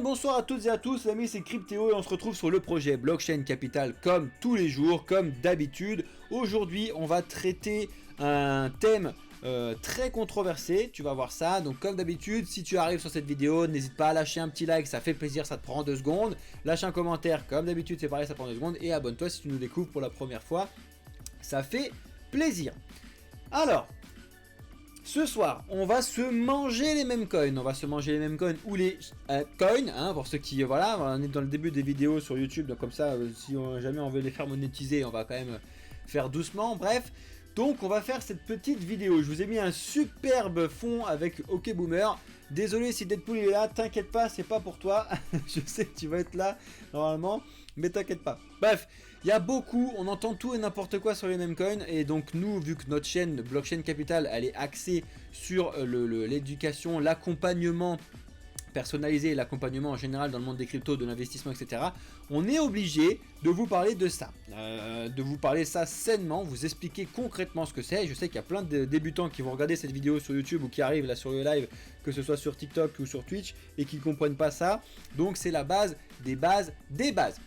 Bonsoir à toutes et à tous, les amis, c'est Cryptéo et on se retrouve sur le projet Blockchain Capital comme tous les jours, comme d'habitude. Aujourd'hui, on va traiter un thème très controversé, tu vas voir ça. Donc comme d'habitude, si tu arrives sur cette vidéo, n'hésite pas à lâcher un petit like, ça fait plaisir, ça te prend 2 secondes. Lâche un commentaire, comme d'habitude, c'est pareil, ça prend 2 secondes. Et abonne-toi si tu nous découvres pour la première fois, ça fait plaisir. Alors, ce soir, on va se manger les mêmes coins. On va se manger les mêmes coins ou les coins, hein, pour ceux qui, voilà, on est dans le début des vidéos sur YouTube, donc comme ça, si jamais on veut les faire monétiser, on va quand même faire doucement, bref. Donc on va faire cette petite vidéo. Je vous ai mis un superbe fond avec OK Boomer. Désolé si Deadpool est là, t'inquiète pas, c'est pas pour toi. Je sais que tu vas être là normalement, mais t'inquiète pas. Bref, il y a beaucoup, on entend tout et n'importe quoi sur les mêmes coins. Et donc nous, vu que notre chaîne Blockchain Capital, elle est axée sur l'éducation, l'accompagnement personnalisé, l'accompagnement en général dans le monde des cryptos, de l'investissement, etc. On est obligé de vous parler de ça, de vous parler ça sainement, vous expliquer concrètement ce que c'est. Je sais qu'il y a plein de débutants qui vont regarder cette vidéo sur YouTube ou qui arrivent là sur le live, que ce soit sur TikTok ou sur Twitch, et qui ne comprennent pas ça. Donc c'est la base des bases des bases.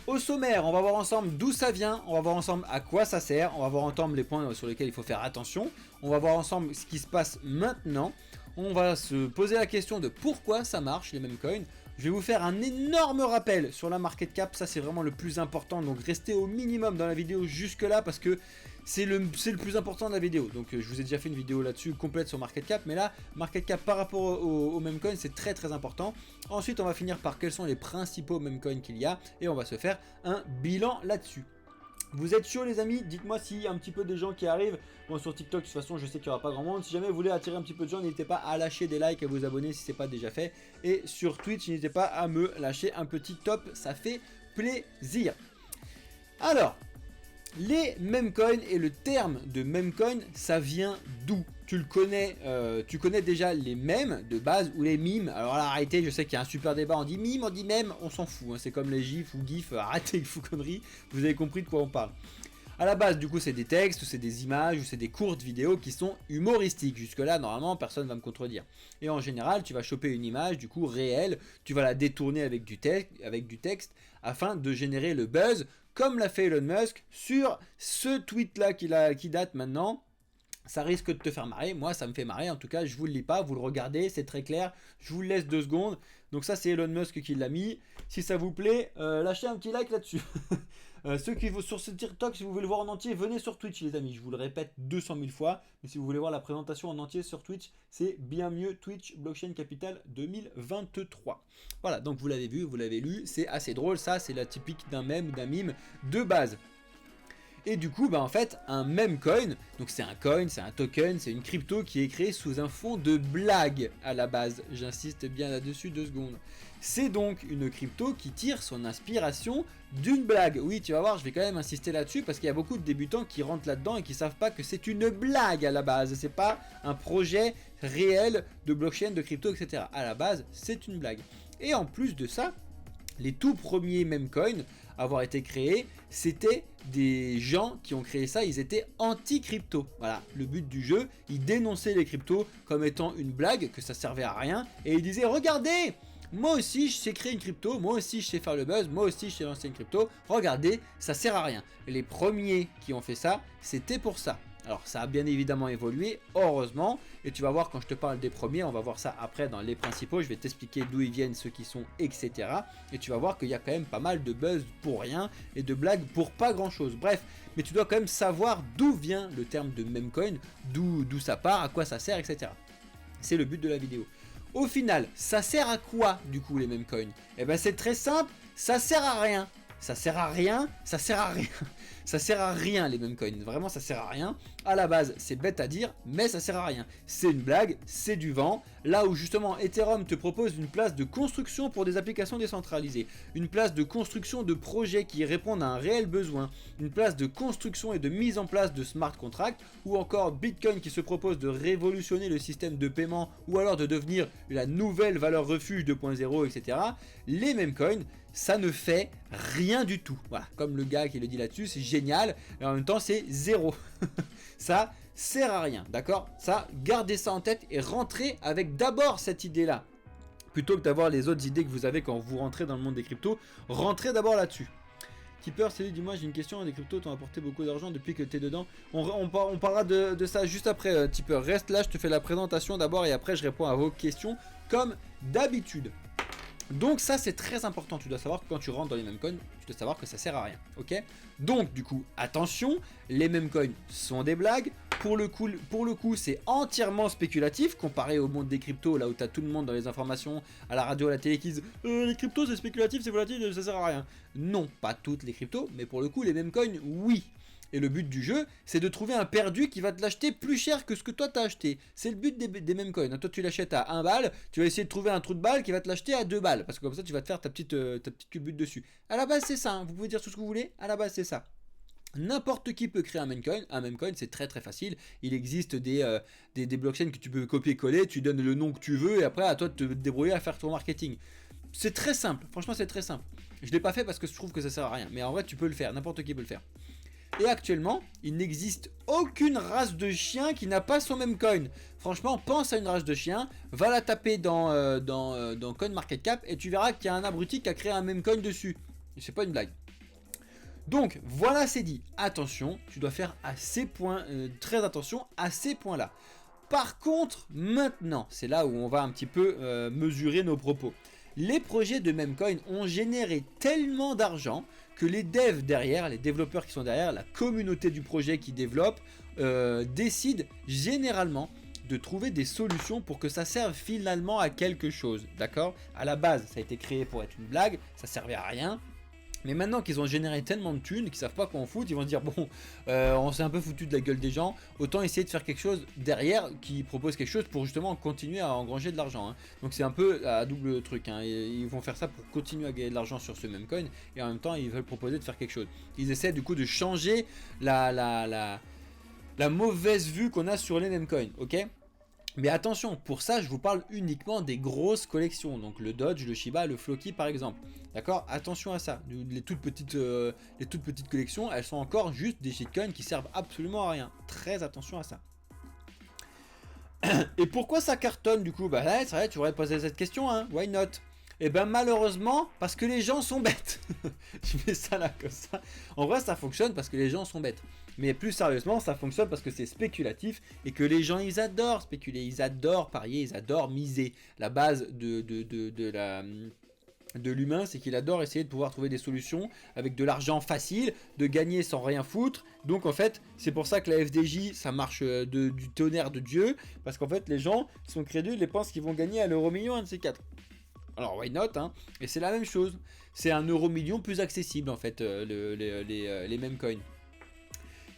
Au sommaire, on va voir ensemble d'où ça vient, on va voir ensemble à quoi ça sert, on va voir ensemble les points sur lesquels il faut faire attention, on va voir ensemble ce qui se passe maintenant, on va se poser la question de pourquoi ça marche les mêmes coins. Je vais vous faire un énorme rappel sur la market cap, ça c'est vraiment le plus important, donc restez au minimum dans la vidéo jusque là parce que c'est le plus important de la vidéo. Donc je vous ai déjà fait une vidéo là-dessus complète sur market cap, mais là market cap par rapport au meme coin c'est très important. Ensuite on va finir par quels sont les principaux meme coins qu'il y a et on va se faire un bilan là-dessus. Vous êtes chaud les amis? Dites-moi s'il y a un petit peu des gens qui arrivent. Bon, sur TikTok de toute façon je sais qu'il n'y aura pas grand monde. Si jamais vous voulez attirer un petit peu de gens, n'hésitez pas à lâcher des likes, à vous abonner si ce n'est pas déjà fait. Et sur Twitch, n'hésitez pas à me lâcher un petit top, ça fait plaisir. Alors, les meme coins et le terme de meme coin, ça vient d'où? Tu le connais, tu connais déjà les mèmes de base ou les mimes. Alors là, arrêtez, je sais qu'il y a un super débat, on dit mime, on dit mème, on s'en fout, hein, c'est comme les gifs ou gifs, arrêtez les fous conneries, vous avez compris de quoi on parle. À la base, du coup, c'est des textes, ou c'est des images, ou c'est des courtes vidéos qui sont humoristiques. Jusque-là, normalement, personne ne va me contredire. Et en général, tu vas choper une image, du coup, réelle, tu vas la détourner avec du texte, afin de générer le buzz, comme l'a fait Elon Musk sur ce tweet-là qui date maintenant. Ça risque de te faire marrer, moi ça me fait marrer, en tout cas je vous le lis pas, vous le regardez, c'est très clair, je vous le laisse 2 secondes. Donc ça c'est Elon Musk qui l'a mis, si ça vous plaît, lâchez un petit like là-dessus. Ceux qui vont sur ce TikTok, si vous voulez le voir en entier, venez sur Twitch les amis, je vous le répète 200 000 fois, mais si vous voulez voir la présentation en entier sur Twitch, c'est bien mieux, Twitch Blockchain Capital 2023. Voilà, donc vous l'avez vu, vous l'avez lu, c'est assez drôle, ça c'est la typique d'un mème, d'un mime de base. Et du coup, bah en fait, un meme coin, donc c'est un coin, c'est un token, c'est une crypto qui est créée sous un fond de blague à la base. J'insiste bien là-dessus 2 secondes. C'est donc une crypto qui tire son inspiration d'une blague. Oui, tu vas voir, je vais quand même insister là-dessus parce qu'il y a beaucoup de débutants qui rentrent là-dedans et qui savent pas que c'est une blague à la base. C'est pas un projet réel de blockchain, de crypto, etc. À la base, c'est une blague. Et en plus de ça, les tout premiers meme coins à avoir été créés, c'était des gens qui ont créé ça, ils étaient anti-crypto. Voilà, le but du jeu, ils dénonçaient les cryptos comme étant une blague, que ça servait à rien, et ils disaient, regardez, moi aussi je sais créer une crypto, moi aussi je sais faire le buzz, moi aussi je sais lancer une crypto, regardez, ça sert à rien. Et les premiers qui ont fait ça, c'était pour ça. Alors ça a bien évidemment évolué, heureusement, et tu vas voir quand je te parle des premiers, on va voir ça après dans les principaux, je vais t'expliquer d'où ils viennent, ceux qui sont, etc. Et tu vas voir qu'il y a quand même pas mal de buzz pour rien, et de blagues pour pas grand chose, bref, mais tu dois quand même savoir d'où vient le terme de meme coin, d'où ça part, à quoi ça sert, etc. C'est le but de la vidéo. Au final, ça sert à quoi du coup les meme coins? Eh ben c'est très simple, ça sert à rien. Ça sert à rien, ça sert à rien. Ça sert à rien les meme coins, vraiment ça sert à rien. À la base c'est bête à dire, mais ça sert à rien. C'est une blague, c'est du vent. Là où justement Ethereum te propose une place de construction pour des applications décentralisées, une place de construction de projets qui répondent à un réel besoin, une place de construction et de mise en place de smart contracts, ou encore Bitcoin qui se propose de révolutionner le système de paiement ou alors de devenir la nouvelle valeur refuge 2.0, etc. Les meme coins, ça ne fait rien du tout. Voilà, comme le gars qui le dit là-dessus, c'est génial, et en même temps c'est zéro. Ça sert à rien, d'accord? Ça, gardez ça en tête et rentrez avec d'abord cette idée-là. Plutôt que d'avoir les autres idées que vous avez quand vous rentrez dans le monde des cryptos, rentrez d'abord là-dessus. Tipper, salut, dis-moi, j'ai une question. Les cryptos t'ont apporté beaucoup d'argent depuis que t'es dedans. On parlera de ça juste après, Tipper. Reste là, je te fais la présentation d'abord et après je réponds à vos questions comme d'habitude. Donc ça c'est très important, tu dois savoir que quand tu rentres dans les meme coins, tu dois savoir que ça sert à rien, ok? Donc du coup, attention, les meme coins sont des blagues. Pour le coup, c'est entièrement spéculatif comparé au monde des cryptos, là où tu as tout le monde dans les informations, à la radio, à la télé qui disent les cryptos c'est spéculatif, c'est volatile, ça sert à rien. Non, pas toutes les cryptos, mais pour le coup les meme coins, oui. Et le but du jeu, c'est de trouver un perdu qui va te l'acheter plus cher que ce que toi t'as acheté. C'est le but des meme coins. Toi tu l'achètes à 1 balle, tu vas essayer de trouver un trou de balle qui va te l'acheter à 2 balles. Parce que comme ça tu vas te faire ta petite culbute dessus. À la base c'est ça, hein. Vous pouvez dire tout ce que vous voulez, à la base c'est ça. N'importe qui peut créer un meme coin. Un meme coin c'est très facile. Il existe des blockchains que tu peux copier-coller, tu donnes le nom que tu veux et après à toi de te débrouiller à faire ton marketing. C'est très simple, franchement c'est très simple. Je l'ai pas fait parce que je trouve que ça sert à rien. Mais en vrai tu peux le faire, n'importe qui peut le faire. Et actuellement, il n'existe aucune race de chien qui n'a pas son meme coin. Franchement, pense à une race de chien, va la taper dans CoinMarketCap et tu verras qu'il y a un abruti qui a créé un meme coin dessus. C'est pas une blague. Donc voilà, c'est dit. Attention, tu dois faire à ces points, très attention à ces points-là. Par contre, maintenant, c'est là où on va un petit peu mesurer nos propos. Les projets de meme coin ont généré tellement d'argent que les devs derrière, les développeurs qui sont derrière, la communauté du projet qui développe, décident généralement de trouver des solutions pour que ça serve finalement à quelque chose. D'accord? À la base, ça a été créé pour être une blague, ça servait à rien. Mais maintenant qu'ils ont généré tellement de thunes qu'ils savent pas quoi en foutre, ils vont se dire bon, on s'est un peu foutu de la gueule des gens, autant essayer de faire quelque chose derrière qui propose quelque chose pour justement continuer à engranger de l'argent. Hein. Donc c'est un peu à double truc. Hein. Ils vont faire ça pour continuer à gagner de l'argent sur ce même coin et en même temps ils veulent proposer de faire quelque chose. Ils essaient du coup de changer la mauvaise vue qu'on a sur les meme coins, ok? Mais attention, pour ça, je vous parle uniquement des grosses collections. Donc le Dodge, le Shiba, le Floki par exemple. D'accord? Attention à ça. Les toutes petites collections, elles sont encore juste des shitcoins qui servent absolument à rien. Très attention à ça. Et pourquoi ça cartonne du coup? Bah là, c'est vrai, tu aurais posé cette question, hein? Why not? Et ben malheureusement, parce que les gens sont bêtes. Je mets ça là comme ça. En vrai, ça fonctionne parce que les gens sont bêtes. Mais plus sérieusement, ça fonctionne parce que c'est spéculatif et que les gens, ils adorent spéculer, ils adorent parier, ils adorent miser. La base de l'humain, c'est qu'il adore essayer de pouvoir trouver des solutions avec de l'argent facile, de gagner sans rien foutre. Donc en fait, c'est pour ça que la FDJ, ça marche du tonnerre de Dieu, parce qu'en fait, les gens sont crédules et pensent qu'ils vont gagner à l'euro million, un de ces quatre. Alors why not, hein? Et c'est la même chose. C'est un euro million plus accessible en fait, les mêmes coins.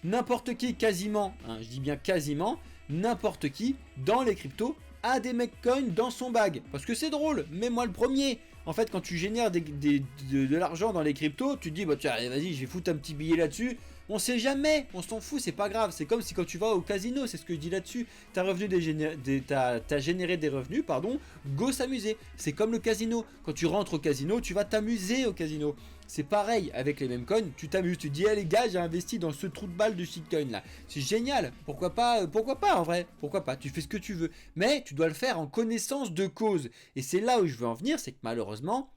N'importe qui, quasiment, hein, je dis bien quasiment, n'importe qui dans les cryptos a des meme coins dans son bag. Parce que c'est drôle, mais moi le premier. En fait, quand tu génères de l'argent dans les cryptos, tu te dis, bah tiens, allez, vas-y, je vais foutre un petit billet là-dessus. On sait jamais, on s'en fout, c'est pas grave. C'est comme si quand tu vas au casino, c'est ce que je dis là-dessus. T'as généré des revenus, pardon, go s'amuser. C'est comme le casino. Quand tu rentres au casino, tu vas t'amuser au casino. C'est pareil avec les mêmes coins, tu t'amuses, tu te dis, hey, les gars, j'ai investi dans ce trou de balle de shitcoin là. C'est génial, pourquoi pas en vrai, pourquoi pas, tu fais ce que tu veux. Mais tu dois le faire en connaissance de cause. Et c'est là où je veux en venir, c'est que malheureusement,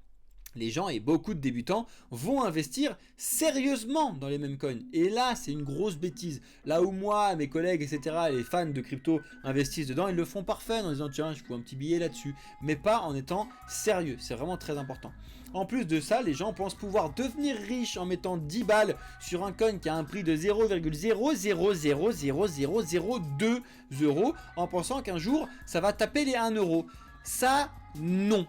les gens et beaucoup de débutants vont investir sérieusement dans les mêmes coins. Et là, c'est une grosse bêtise. Là où moi, mes collègues, etc., les fans de crypto investissent dedans, ils le font par fun en disant tiens, je fous un petit billet là-dessus. Mais pas en étant sérieux. C'est vraiment très important. En plus de ça, les gens pensent pouvoir devenir riches en mettant 10 balles sur un coin qui a un prix de 0,0000002 euros en pensant qu'un jour, ça va taper les 1 euro. Ça, non.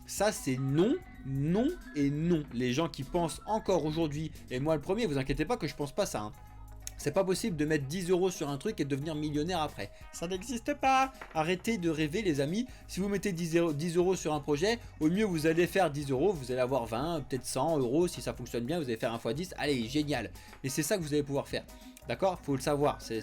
Ça, c'est non. Non et non. Les gens qui pensent encore aujourd'hui, et moi le premier, vous inquiétez pas que je pense pas ça, hein. C'est pas possible de mettre 10 euros sur un truc et de devenir millionnaire après. Ça n'existe pas. Arrêtez de rêver les amis. Si vous mettez 10 euros sur un projet, au mieux vous allez faire 10 euros, vous allez avoir 20, peut-être 100 euros. Si ça fonctionne bien, vous allez faire 1 x 10. Allez, génial. Et c'est ça que vous allez pouvoir faire. D'accord? Faut le savoir. Il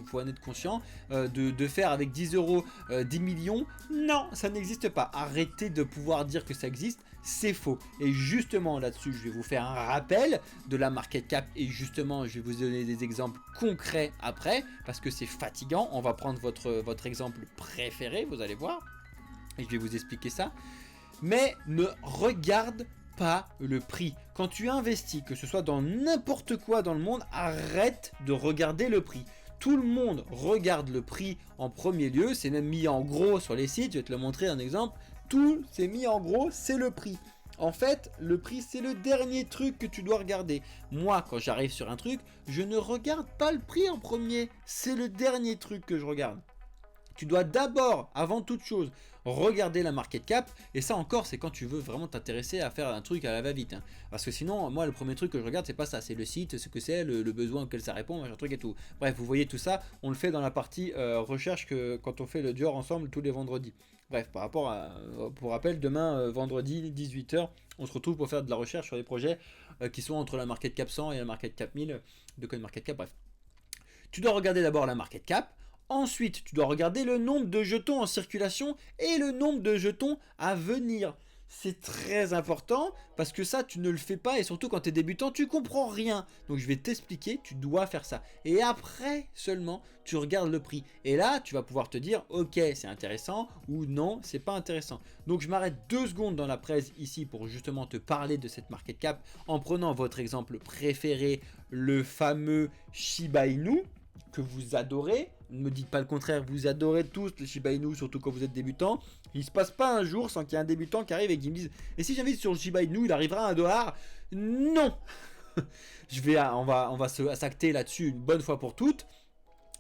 faut en être conscient. De faire avec 10 euros 10 millions, non, ça n'existe pas. Arrêtez de pouvoir dire que ça existe. C'est faux. Et justement là-dessus, je vais vous faire un rappel de la market cap et justement, je vais vous donner des exemples concrets après parce que c'est fatigant. On va prendre votre exemple préféré, vous allez voir. et je vais vous expliquer ça. Mais ne regarde pas le prix. Quand tu investis, que ce soit dans n'importe quoi dans le monde, arrête de regarder le prix. Tout le monde regarde le prix en premier lieu, c'est même mis en gros sur les sites, je vais te le montrer un exemple. Tout c'est mis en gros, c'est le prix. En fait, le prix, c'est le dernier truc que tu dois regarder. Moi, quand j'arrive sur un truc, je ne regarde pas le prix en premier. C'est le dernier truc que je regarde. Tu dois d'abord, avant toute chose, regarder la market cap. Et ça encore, c'est quand tu veux vraiment t'intéresser à faire un truc à la va-vite. Hein. Parce que sinon, moi, le premier truc que je regarde, c'est pas ça. C'est le site, ce que c'est, le besoin auquel ça répond, machin truc et tout. Bref, vous voyez tout ça. On le fait dans la partie recherche que quand on fait le Dior ensemble tous les vendredis. Bref, par rapport à, pour rappel, demain, vendredi, 18 h, on se retrouve pour faire de la recherche sur des projets qui sont entre la market cap 100 et la market cap 1000 de CoinMarketCap. Bref, tu dois regarder d'abord la market cap. Ensuite, tu dois regarder le nombre de jetons en circulation et le nombre de jetons à venir. C'est très important parce que ça, tu ne le fais pas et surtout quand tu es débutant, tu comprends rien. Donc, je vais t'expliquer, tu dois faire ça. Et après seulement, tu regardes le prix. Et là, tu vas pouvoir te dire, ok, c'est intéressant ou non, c'est pas intéressant. Donc, je m'arrête 2 secondes dans la presse ici pour justement te parler de cette market cap en prenant votre exemple préféré, le fameux Shiba Inu que vous adorez. Ne me dites pas le contraire, vous adorez tous le Shiba Inu, surtout quand vous êtes débutant. Il se passe pas un jour sans qu'il y ait un débutant qui arrive et qui me dise « Et si j'invite sur le Shiba Inu, il arrivera à $1 ?» Non. On va s'acter là-dessus une bonne fois pour toutes.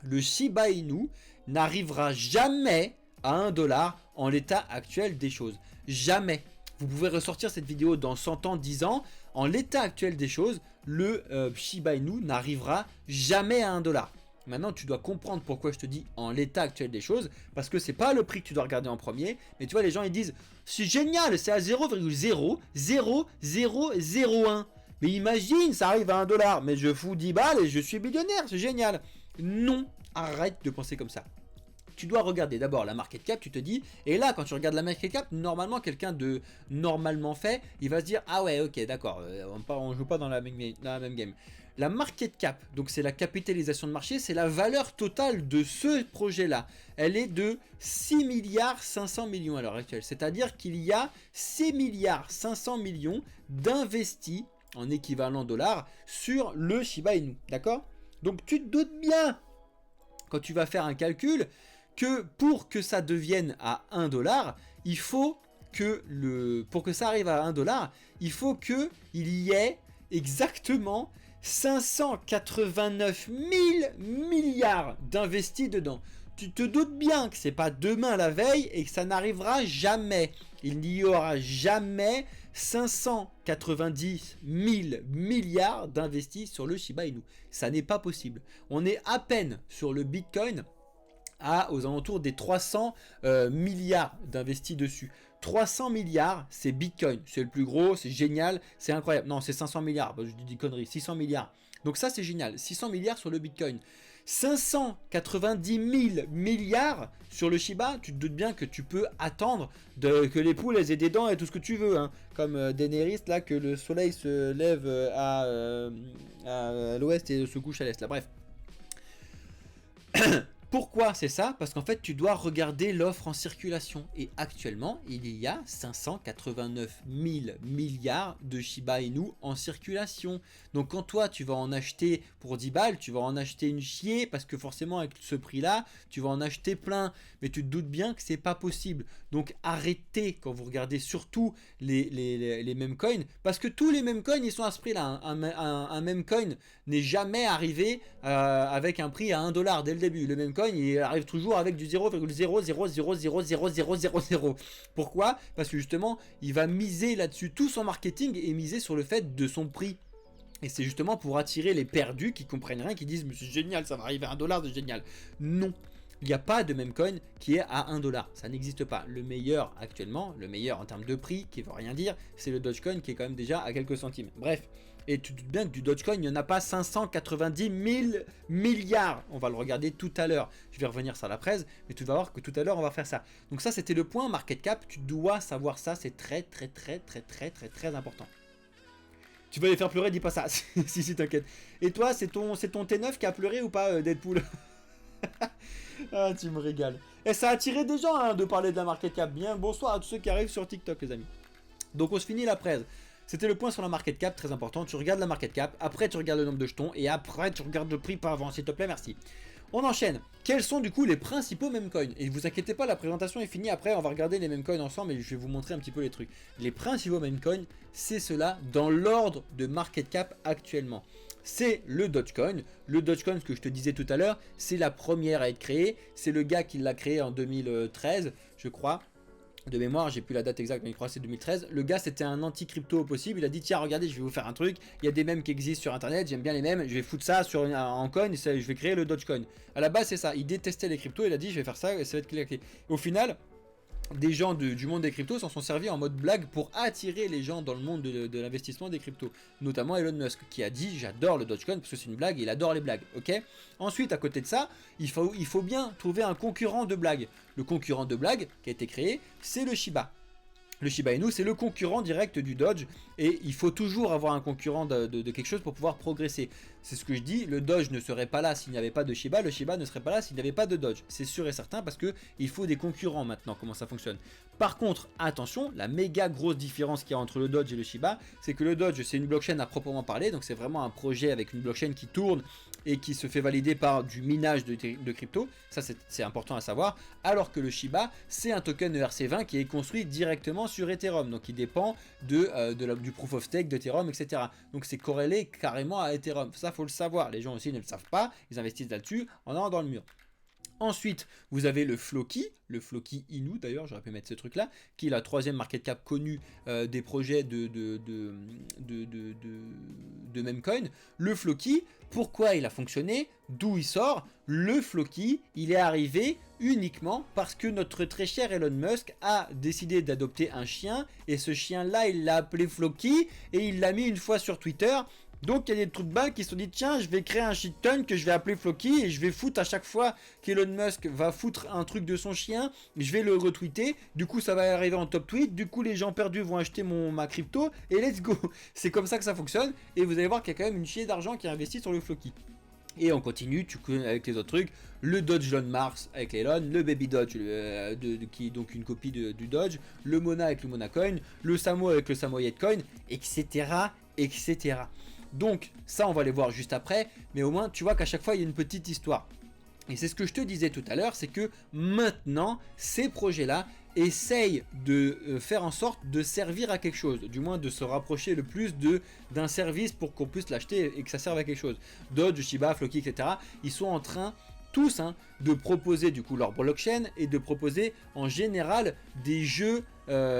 Le Shiba Inu n'arrivera jamais à $1 en l'état actuel des choses. Jamais. Vous pouvez ressortir cette vidéo dans 100 ans, 10 ans. En l'état actuel des choses, le Shiba Inu n'arrivera jamais à $1. Maintenant, tu dois comprendre pourquoi je te dis en l'état actuel des choses, parce que c'est pas le prix que tu dois regarder en premier, mais tu vois, les gens ils disent c'est génial, c'est à 0,00001. Mais imagine, ça arrive à $1, mais je fous 10 balles et je suis millionnaire, c'est génial. Non, arrête de penser comme ça. Tu dois regarder d'abord la market cap, tu te dis, et là quand tu regardes la market cap, normalement quelqu'un de normalement fait, il va se dire ah ouais ok d'accord, on joue pas dans la même game. La market cap, donc c'est la capitalisation de marché, c'est la valeur totale de ce projet là. Elle est de 6 milliards 500 millions à l'heure actuelle, c'est-à-dire qu'il y a 6 milliards 500 millions d'investis en équivalent dollar sur le Shiba Inu, d'accord? Donc tu te doutes bien quand tu vas faire un calcul que pour que ça devienne à $1, il faut que pour que ça arrive à $1, il faut qu'il y ait exactement 589 000 milliards d'investis dedans. Tu te doutes bien que c'est pas demain la veille et que ça n'arrivera jamais. Il n'y aura jamais 590 000 milliards d'investis sur le Shiba Inu. Ça n'est pas possible. On est à peine sur le Bitcoin aux alentours des 300 milliards d'investis dessus. 300 milliards, c'est Bitcoin. C'est le plus gros, c'est génial, c'est incroyable. Non, c'est 500 milliards, je dis des conneries, 600 milliards. Donc ça, c'est génial. 600 milliards sur le Bitcoin. 590 000 milliards sur le Shiba, tu te doutes bien que tu peux attendre que les poules elles aient des dents et tout ce que tu veux. Hein. Comme Daenerys, là, que le soleil se lève à l'ouest et se couche à l'est. Là, bref. Pourquoi c'est ça? Parce qu'en fait, tu dois regarder l'offre en circulation. Et actuellement, il y a 589 000 milliards de Shiba Inu en circulation. Donc quand toi, tu vas en acheter pour 10 balles, tu vas en acheter une chier parce que forcément, avec ce prix-là, tu vas en acheter plein. Mais tu te doutes bien que c'est pas possible. Donc arrêtez quand vous regardez surtout les meme coins. Parce que tous les meme coins, ils sont à ce prix-là. Un meme coin n'est jamais arrivé avec un prix à $1 dès le début. Le meme coin, il arrive toujours avec du 0,0000000. Pourquoi? Parce que justement, il va miser là-dessus tout son marketing et miser sur le fait de son prix. Et c'est justement pour attirer les perdus qui comprennent rien, qui disent mais c'est génial, ça va arriver à $1, c'est génial. Non, il n'y a pas de meme coin qui est à $1. Ça n'existe pas. Le meilleur actuellement, le meilleur en termes de prix, qui ne veut rien dire, c'est le Dogecoin qui est quand même déjà à quelques centimes. Bref. Et tu te doutes bien que du Dogecoin, il n'y en a pas 590 000 milliards. On va le regarder tout à l'heure. Je vais revenir sur la presse, mais tu vas voir que tout à l'heure, on va faire ça. Donc ça, c'était le point market cap. Tu dois savoir ça. C'est très important. Tu vas les faire pleurer, dis pas ça. Si, t'inquiète. Et toi, c'est ton T9 qui a pleuré ou pas, Deadpool? Ah, tu me régales. Et ça a attiré des gens hein, de parler de la market cap. Bien, bonsoir à tous ceux qui arrivent sur TikTok, les amis. Donc on se finit la presse. C'était le point sur la market cap, très important. Tu regardes la market cap, après tu regardes le nombre de jetons, et après tu regardes le prix pas avant, s'il te plaît, merci. On enchaîne. Quels sont du coup les principaux meme coins? Et vous inquiétez pas, la présentation est finie. Après, on va regarder les meme coins ensemble et je vais vous montrer un petit peu les trucs. Les principaux meme coins, c'est cela dans l'ordre de market cap actuellement. C'est le Dogecoin. Le Dogecoin, ce que je te disais tout à l'heure, c'est la première à être créée. C'est le gars qui l'a créé en 2013, je crois. De mémoire, j'ai plus la date exacte, mais je crois que c'est 2013. Le gars, c'était un anti-crypto possible. Il a dit tiens, regardez, je vais vous faire un truc. Il y a des mèmes qui existent sur internet, j'aime bien les mèmes. Je vais foutre ça en coin, je vais créer le Dogecoin. À la base, c'est ça. Il détestait les cryptos. Il a dit je vais faire ça et ça va être clé. Au final, des gens du monde des cryptos s'en sont servis en mode blague pour attirer les gens dans le monde de l'investissement des cryptos. Notamment Elon Musk qui a dit j'adore le Dogecoin parce que c'est une blague, il adore les blagues, ok. Ensuite, à côté de ça, il faut bien trouver un concurrent de blague. Le concurrent de blague qui a été créé, c'est le Shiba. Le Shiba Inu, c'est le concurrent direct du Doge et il faut toujours avoir un concurrent de quelque chose pour pouvoir progresser. C'est ce que je dis, le Doge ne serait pas là s'il n'y avait pas de Shiba, le Shiba ne serait pas là s'il n'y avait pas de Doge. C'est sûr et certain parce qu'il faut des concurrents maintenant, comment ça fonctionne. Par contre, attention, la méga grosse différence qu'il y a entre le Doge et le Shiba, c'est que le Doge c'est une blockchain à proprement parler, donc c'est vraiment un projet avec une blockchain qui tourne et qui se fait valider par du minage de crypto, ça c'est important à savoir, alors que le Shiba c'est un token ERC20 qui est construit directement sur Ethereum, donc il dépend du proof of stake d'Ethereum, etc. Donc c'est corrélé carrément à Ethereum, ça faut le savoir, les gens aussi ne le savent pas, ils investissent là-dessus en allant dans le mur. Ensuite, vous avez le Floki Inu d'ailleurs, j'aurais pu mettre ce truc là, qui est la troisième market cap connue des projets de memecoin. Le Floki, pourquoi il a fonctionné, d'où il sort? Le Floki, il est arrivé uniquement parce que notre très cher Elon Musk a décidé d'adopter un chien, et ce chien là il l'a appelé Floki, et il l'a mis une fois sur Twitter. Donc il y a des trucs de balles qui se sont dit tiens, je vais créer un shitcoin que je vais appeler Floki et je vais foutre à chaque fois qu'Elon Musk va foutre un truc de son chien, je vais le retweeter, du coup ça va arriver en top tweet, du coup les gens perdus vont acheter ma crypto et let's go. C'est comme ça que ça fonctionne et vous allez voir qu'il y a quand même une chier d'argent qui est investi sur le Floki. Et on continue avec les autres trucs, le Doge Elon Mars avec l'Elon, le Baby Doge qui est donc une copie du Doge, le Mona avec le Mona Coin, le Samo avec le Samoyed Coin, etc. etc. Donc ça on va les voir juste après, mais au moins tu vois qu'à chaque fois il y a une petite histoire. Et c'est ce que je te disais tout à l'heure, c'est que maintenant ces projets là essayent de faire en sorte de servir à quelque chose, du moins de se rapprocher le plus d'un service pour qu'on puisse l'acheter et que ça serve à quelque chose. Doge, Shiba, Floki, etc. Ils sont en train tous de proposer du coup leur blockchain et de proposer en général des jeux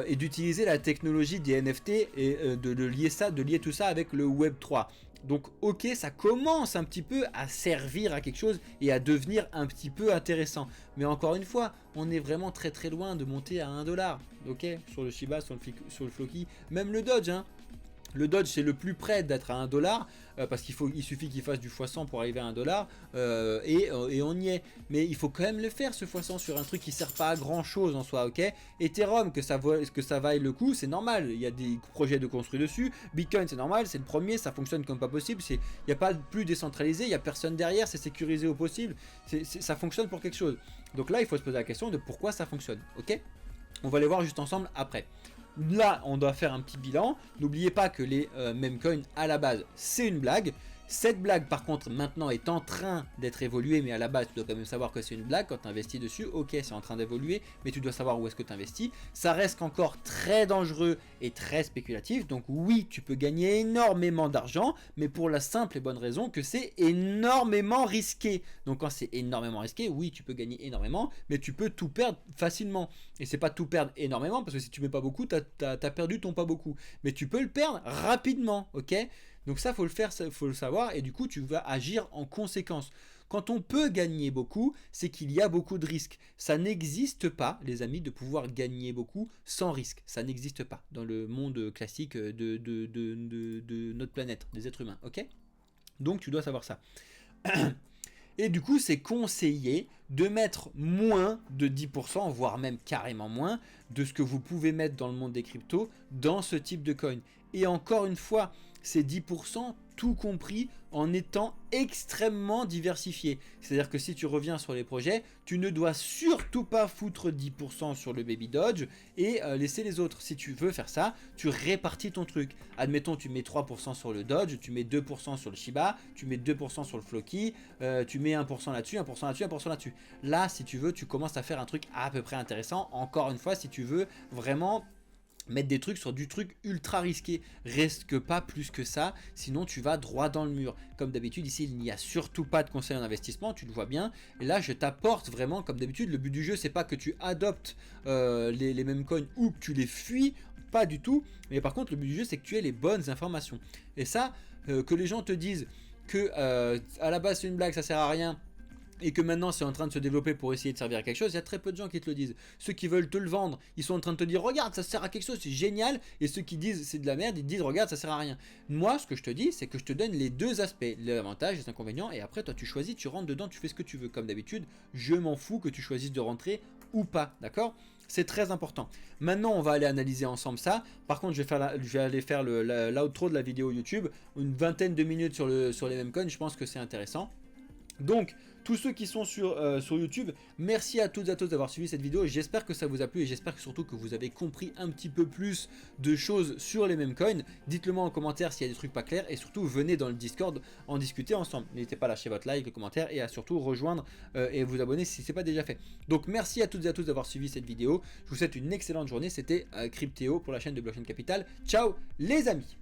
et d'utiliser la technologie des NFT et de lier tout ça avec le Web 3. Donc ok, ça commence un petit peu à servir à quelque chose et à devenir un petit peu intéressant. Mais encore une fois, on est vraiment très très loin de monter à 1$. Ok, sur le Shiba, sur le Floki, même le Doge. Le Doge c'est le plus près d'être à 1$ parce il suffit qu'il fasse du x100 pour arriver à 1$ et on y est. Mais il faut quand même le faire ce x100 sur un truc qui sert pas à grand chose en soi, ok. Ethereum, que ça vaille le coup, c'est normal, il y a des projets de construire dessus. Bitcoin c'est normal, c'est le premier, ça fonctionne comme pas possible, il n'y a pas plus décentralisé, il n'y a personne derrière, c'est sécurisé au possible, ça fonctionne pour quelque chose. Donc là il faut se poser la question de pourquoi ça fonctionne, ok. On va les voir juste ensemble après. Là, on doit faire un petit bilan. N'oubliez pas que les memecoins, à la base, c'est une blague. Cette blague, par contre, maintenant est en train d'être évoluée, mais à la base, tu dois quand même savoir que c'est une blague quand tu investis dessus. Ok, c'est en train d'évoluer, mais tu dois savoir où est-ce que tu investis. Ça reste encore très dangereux et très spéculatif. Donc oui, tu peux gagner énormément d'argent, mais pour la simple et bonne raison que c'est énormément risqué. Donc quand c'est énormément risqué, oui, tu peux gagner énormément, mais tu peux tout perdre facilement. Et c'est pas tout perdre énormément, parce que si tu mets pas beaucoup, t'as perdu ton pas beaucoup. Mais tu peux le perdre rapidement, ok? Donc ça, faut le savoir, et du coup, tu vas agir en conséquence. Quand on peut gagner beaucoup, c'est qu'il y a beaucoup de risques. Ça n'existe pas, les amis, de pouvoir gagner beaucoup sans risque. Ça n'existe pas dans le monde classique de notre planète, des êtres humains, ok? Donc tu dois savoir ça. Et du coup, c'est conseillé de mettre moins de 10%, voire même carrément moins, de ce que vous pouvez mettre dans le monde des cryptos, dans ce type de coin. Et encore une fois, ces 10%, tout compris en étant extrêmement diversifié. C'est-à-dire que si tu reviens sur les projets, tu ne dois surtout pas foutre 10% sur le Baby Doge et laisser les autres. Si tu veux faire ça, tu répartis ton truc. Admettons, tu mets 3% sur le Doge, tu mets 2% sur le Shiba, tu mets 2% sur le Floki, tu mets 1% là-dessus, 1% là-dessus, 1% là-dessus. Là, si tu veux, tu commences à faire un truc à peu près intéressant. Encore une fois, si tu veux vraiment mettre des trucs sur du truc ultra risqué, risque pas plus que ça, sinon tu vas droit dans le mur. Comme d'habitude ici il n'y a surtout pas de conseil en investissement, tu le vois bien, et là je t'apporte vraiment comme d'habitude. Le but du jeu c'est pas que tu adoptes les mêmes coins ou que tu les fuis, pas du tout, mais par contre le but du jeu c'est que tu aies les bonnes informations. Et ça, que les gens te disent que à la base c'est une blague, ça sert à rien, et que maintenant c'est en train de se développer pour essayer de servir à quelque chose, il y a très peu de gens qui te le disent. Ceux qui veulent te le vendre, ils sont en train de te dire regarde ça sert à quelque chose, c'est génial, et ceux qui disent c'est de la merde, ils te disent regarde ça sert à rien. Moi ce que je te dis c'est que je te donne les deux aspects, les avantages, les inconvénients, et après toi tu choisis, tu rentres dedans, tu fais ce que tu veux. Comme d'habitude, je m'en fous que tu choisisses de rentrer ou pas, d'accord? C'est très important. Maintenant on va aller analyser ensemble ça. Par contre je vais aller faire l'outro de la vidéo YouTube, une vingtaine de minutes sur les mêmes coins, je pense que c'est intéressant. Donc, tous ceux qui sont sur YouTube, merci à toutes et à tous d'avoir suivi cette vidéo. J'espère que ça vous a plu et j'espère surtout que vous avez compris un petit peu plus de choses sur les mêmes coins. Dites-le moi en commentaire s'il y a des trucs pas clairs et surtout venez dans le Discord en discuter ensemble. N'hésitez pas à lâcher votre like, le commentaire et à surtout rejoindre et vous abonner si ce n'est pas déjà fait. Donc merci à toutes et à tous d'avoir suivi cette vidéo. Je vous souhaite une excellente journée. C'était Cryptéo pour la chaîne de Blockchain Capital. Ciao les amis!